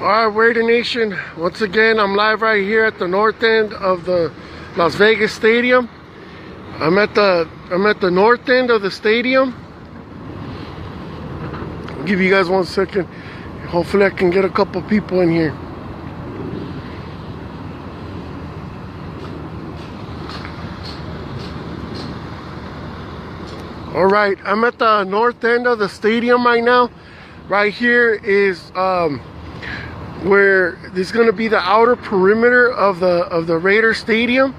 Alright, Raider Nation, once again I'm live right here at the north end of the Las Vegas Stadium. I'm at the north end of the stadium. I'll give you guys 1 second. Hopefully I can get a couple people in here. Alright, I'm at the north end of the stadium right now. Right here is where there's going to be the outer perimeter of the Raider Stadium.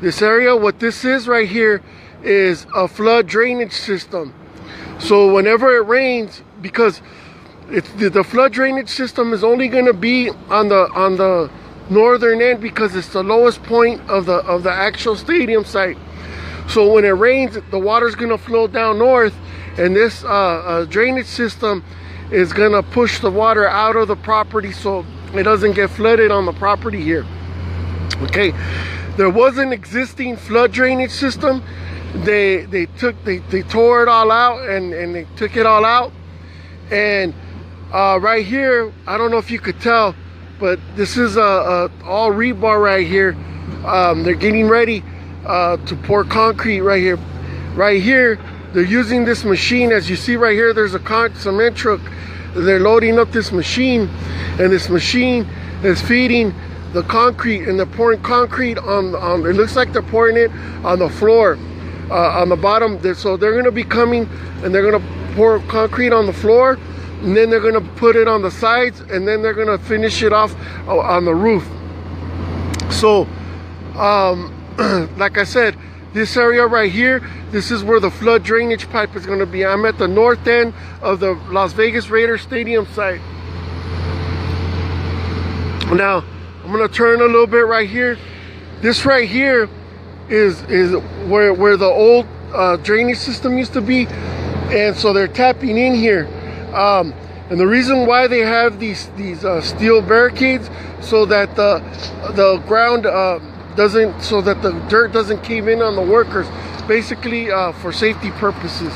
This area, what this is right here, is a flood drainage system. So whenever it rains, because the flood drainage system is only going to be on the northern end because it's the lowest point of the actual stadium site. So when it rains, the water's going to flow down north, and this drainage system is gonna push the water out of the property so it doesn't get flooded on the property here. Okay, there was an existing flood drainage system. They tore it all out and they took it all out. And right here, I don't know if you could tell, but this is all rebar right here. They're getting ready to pour concrete right here. Right here, they're using this machine. As you see right here, there's a cement truck. They're loading up this machine, and this machine is feeding the concrete, and they're pouring concrete on it looks like they're pouring it on the floor, on the bottom. So they're going to be coming and they're going to pour concrete on the floor, and then they're going to put it on the sides, and then they're going to finish it off on the roof. So like I said, this area right here, this is where the flood drainage pipe is going to be. I'm at the north end of the Las Vegas Raiders Stadium site. Now, I'm going to turn a little bit right here. This right here is where the old drainage system used to be. And so they're tapping in here. And the reason why they have these steel barricades, so that the ground so that the dirt doesn't cave in on the workers, basically for safety purposes.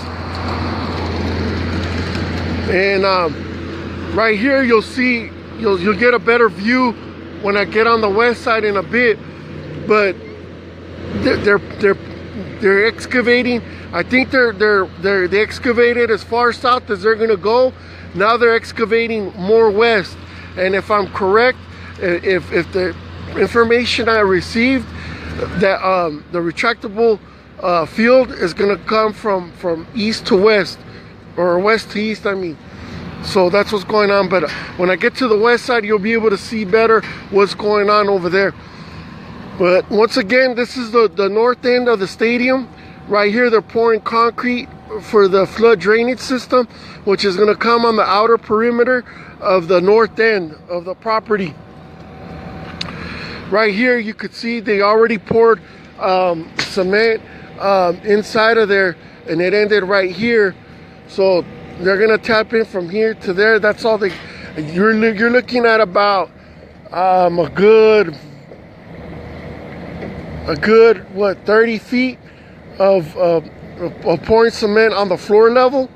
And right here you'll see, you'll get a better view when I get on the west side in a bit. But they're excavating. I think they excavated as far south as they're gonna go. Now they're excavating more west. And if I'm correct, if the information I received, that the retractable field is going to come from east to west, or west to east, I mean. So that's what's going on. But when I get to the west side, you'll be able to see better what's going on over there. But once again, this is the north end of the stadium. Right here, they're pouring concrete for the flood drainage system, which is going to come on the outer perimeter of the north end of the property. Right here, you could see they already poured cement inside of there, and it ended right here. So they're gonna tap in from here to there. That's all they. You're looking at about a good what, 30 feet of pouring cement on the floor level,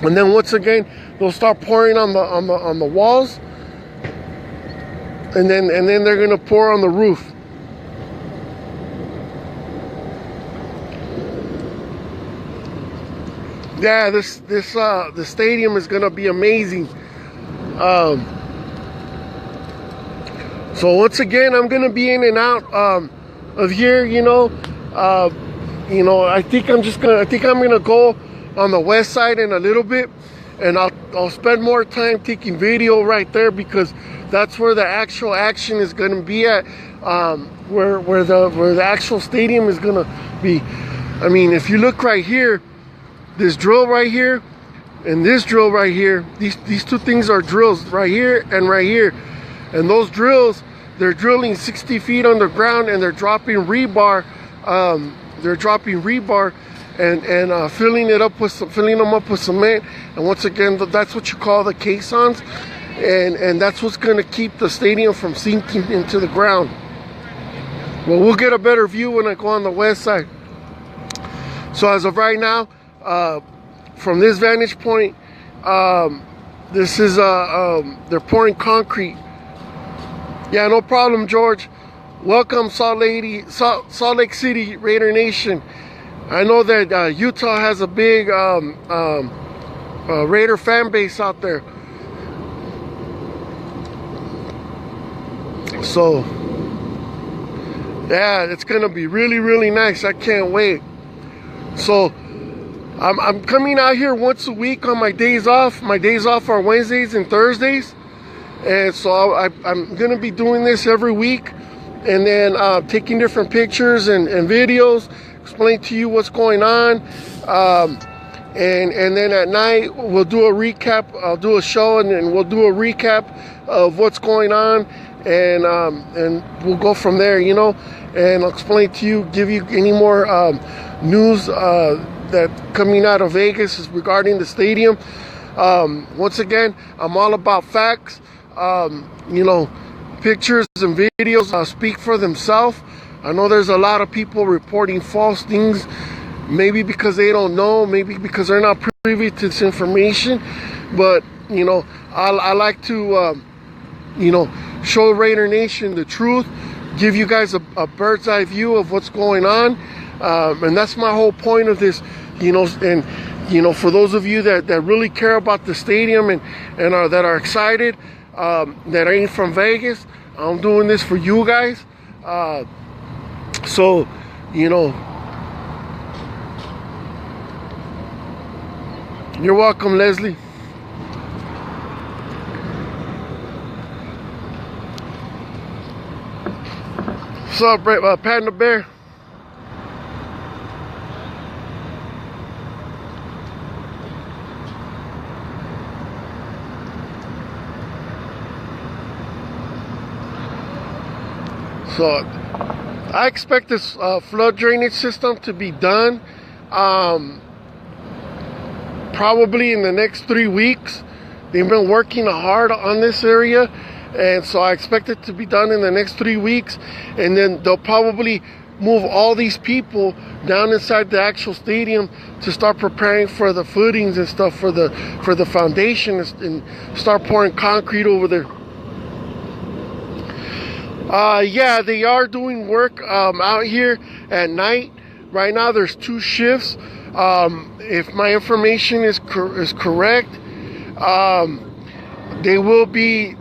and then once again they'll start pouring on the walls. And then they're gonna pour on the roof. Yeah, the stadium is gonna be amazing. So once again, I'm gonna be in and out of here. I think I'm gonna go on the west side in a little bit, and I'll spend more time taking video right there, because that's where the actual action is going to be at, where the actual stadium is going to be. I mean, if you look right here, this drill right here and this drill right here, these two things are drills right here and right here. And those drills, they're drilling 60 feet underground, and they're dropping rebar. And filling them up with cement. And once again, that's what you call the caissons. And that's what's going to keep the stadium from sinking into the ground. Well, we'll get a better view when I go on the west side. So as of right now, from this vantage point, This is they're pouring concrete. Yeah, no problem, George. Welcome, Salt Lake City, Raider Nation. I know that Utah has a big Raider fan base out there. So, yeah, it's gonna be really, really nice. I can't wait. So, I'm coming out here once a week on my days off. My days off are Wednesdays and Thursdays. And so I'm gonna be doing this every week, and then taking different pictures and videos, explain to you what's going on. And then at night we'll do a recap. I'll do a show, and then we'll do a recap of what's going on, and we'll go from there, you know. And I'll explain to you, give you any more news that coming out of Vegas is regarding the stadium. Once again, I'm all about facts. You know, pictures and videos speak for themselves. I know there's a lot of people reporting false things, maybe because they don't know, maybe because they're not privy to this information. But, you know, I like to, you know, show Raider Nation the truth, give you guys a bird's eye view of what's going on. And that's my whole point of this, you know. And, you know, for those of you that really care about the stadium and that are excited, that ain't from Vegas, I'm doing this for you guys. So, you know, you're welcome, Leslie. What's up, Panda Bear? So I expect this flood drainage system to be done probably in the next 3 weeks. They've been working hard on this area, and so I expect it to be done in the next 3 weeks. And then they'll probably move all these people down inside the actual stadium to start preparing for the footings and stuff for the foundation, and start pouring concrete over there. Yeah, they are doing work out here at night. Right now there's 2 shifts. If my information is correct, they will be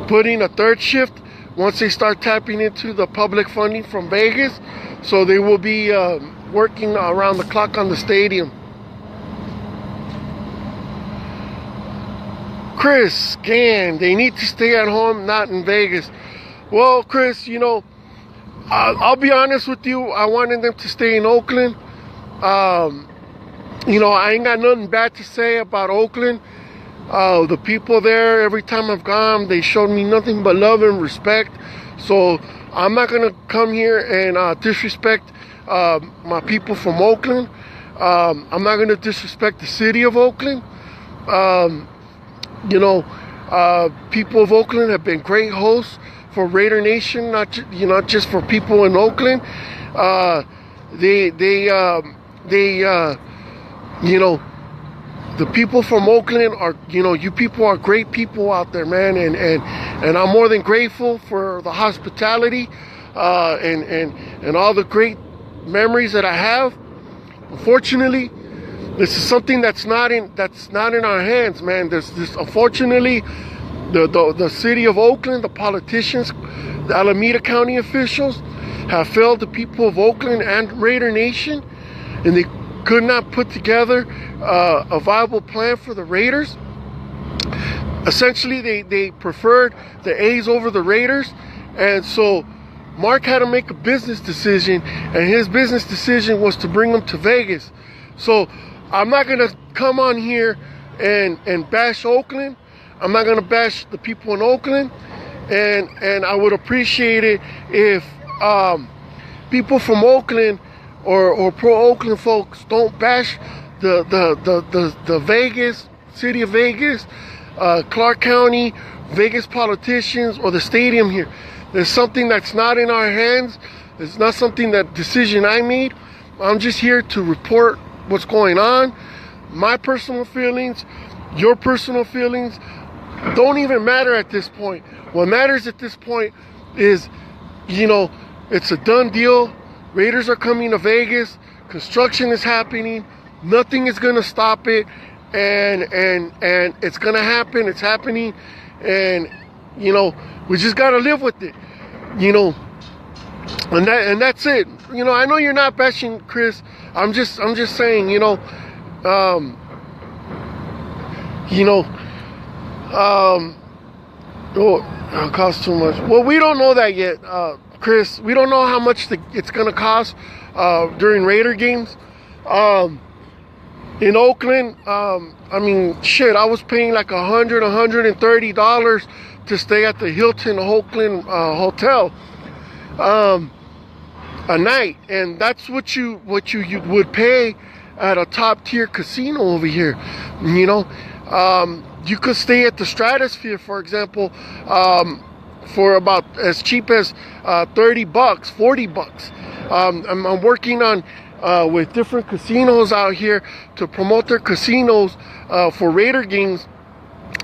putting a 3rd shift once they start tapping into the public funding from Vegas. So they will be working around the clock on the stadium. Chris, scan. They need to stay at home, not in Vegas. Well, Chris, you know, I'll be honest with you. I wanted them to stay in Oakland. You know, I ain't got nothing bad to say about Oakland. The people there, every time I've gone, they showed me nothing but love and respect. So I'm not gonna come here and disrespect my people from Oakland. I'm not gonna disrespect the city of Oakland. You know, people of Oakland have been great hosts for Raider Nation, not just for people in Oakland. You know, the people from Oakland are, you know, you people are great people out there, man, and I'm more than grateful for the hospitality and all the great memories that I have. Unfortunately, this is something that's not in our hands, man. This unfortunately, the city of Oakland, the politicians, the Alameda County officials have failed the people of Oakland and Raider Nation, and they could not put together a viable plan for the Raiders. Essentially, they preferred the A's over the Raiders, and so Mark had to make a business decision, and his business decision was to bring them to Vegas. So I'm not gonna come on here and bash Oakland. I'm not gonna bash the people in Oakland, and I would appreciate it if people from Oakland or pro Oakland folks don't bash the Vegas, city of Vegas, Clark County, Vegas politicians, or the stadium here. There's something that's not in our hands. It's not something that decision I made. I'm just here to report what's going on. my personal feelings, your personal feelings don't even matter at this point. What matters at this point is, you know, it's a done deal. Raiders are coming to Vegas. Construction is happening. Nothing is gonna stop it, and it's gonna happen. It's happening, and you know, we just gotta live with it. You know, and that's it. You know, I know you're not bashing Chris. I'm just saying, you know, oh, it costs too much. Well, we don't know that yet, Chris. We don't know how much it's gonna cost during Raider games. In Oakland, I mean, shit, I was paying like $130 to stay at the Hilton Oakland hotel a night, and that's what you would pay at a top tier casino over here. You know, you could stay at the Stratosphere, for example, for about as cheap as $30, $40. I'm working on with different casinos out here to promote their casinos for Raider games,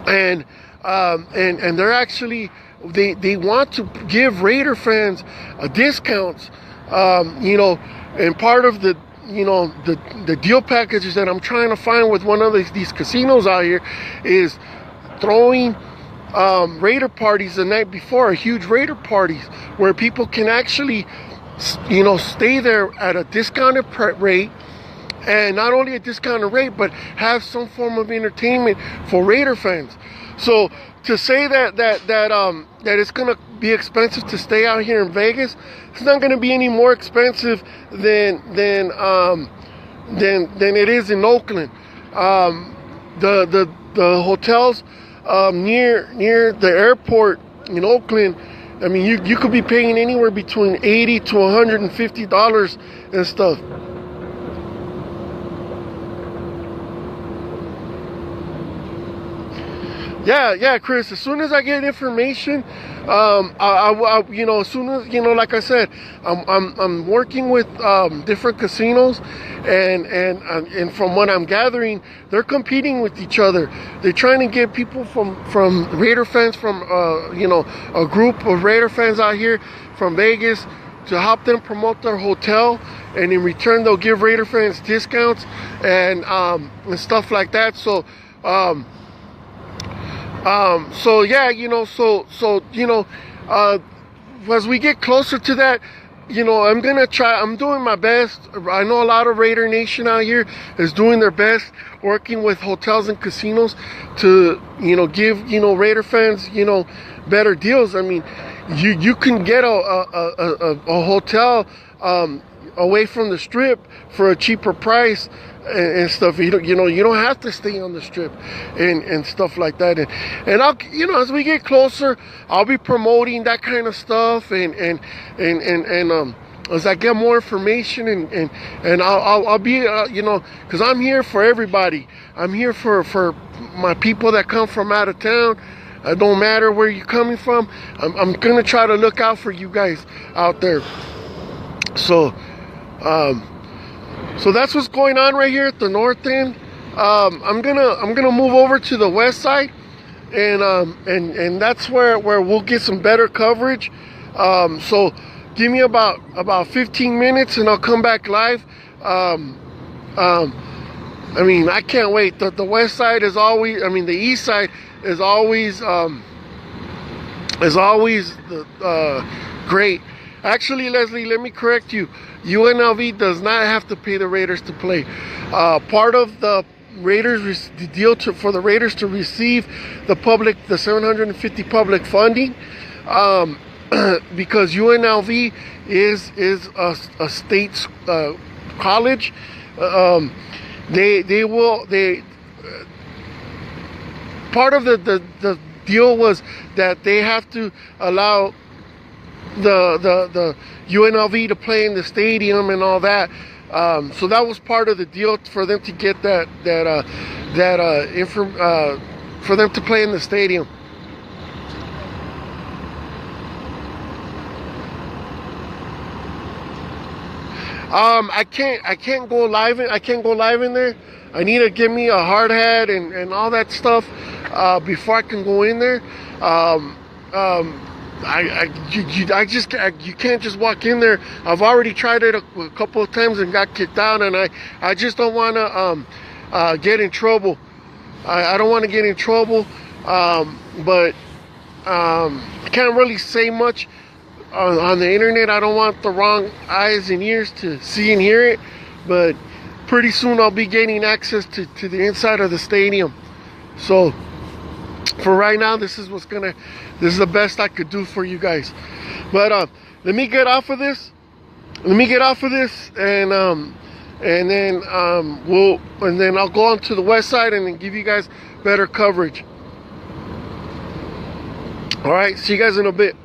and they're actually they want to give Raider fans discounts, you know, and part of the, you know, the deal packages that I'm trying to find with one of these casinos out here is throwing Raider parties the night before, huge Raider parties where people can actually, you know, stay there at a discounted rate, and not only a discounted rate, but have some form of entertainment for Raider fans. So to say that it's gonna be expensive to stay out here in Vegas, it's not gonna be any more expensive than it is in Oakland. The hotels near the airport in Oakland, I mean, you could be paying anywhere between $80 to $150 and stuff. Yeah, Chris. As soon as I get information, I you know, as soon as, you know, like I said, I'm working with different casinos, and from what I'm gathering, they're competing with each other. They're trying to get people from Raider fans, from you know, a group of Raider fans out here from Vegas, to help them promote their hotel, and in return they'll give Raider fans discounts and stuff like that. So so yeah, you know, so you know, as we get closer to that, you know, I'm doing my best. I know a lot of Raider Nation out here is doing their best, working with hotels and casinos to, you know, give, you know, Raider fans, you know, better deals. I mean, you can get a hotel away from the Strip for a cheaper price and stuff. You know, you don't have to stay on the Strip and stuff like that. And I'll, you know, as we get closer, I'll be promoting that kind of stuff, and as I get more information, and I'll be, you know, because I'm here for everybody. I'm here for my people that come from out of town. It don't matter where you're coming from. I'm gonna try to look out for you guys out there. So so that's what's going on right here at the north end. I'm gonna move over to the west side, and that's where we'll get some better coverage. So give me about 15 minutes and I'll come back live. I mean, I can't wait. The west side is always, I mean, the east side is always great. Actually, Leslie, let me correct you. UNLV does not have to pay the Raiders to play. Part of the Raiders, the deal for the Raiders to receive the 750 public funding, because UNLV is a state college. Part of the deal was that they have to allow the UNLV to play in the stadium and all that. So that was part of the deal for them to get for them to play in the stadium. I can't go live in there. I need to get me a hard hat and all that stuff before I can go in there. You can't just walk in there. I've already tried it a couple of times and got kicked out, and I just don't want to get in trouble. I don't want to get in trouble, but I can't really say much on the internet. I don't want the wrong eyes and ears to see and hear it, but pretty soon I'll be gaining access to the inside of the stadium. So for right now, this is the best I could do for you guys. But let me get off of this. And then I'll go on to the west side and then give you guys better coverage. All right, see you guys in a bit.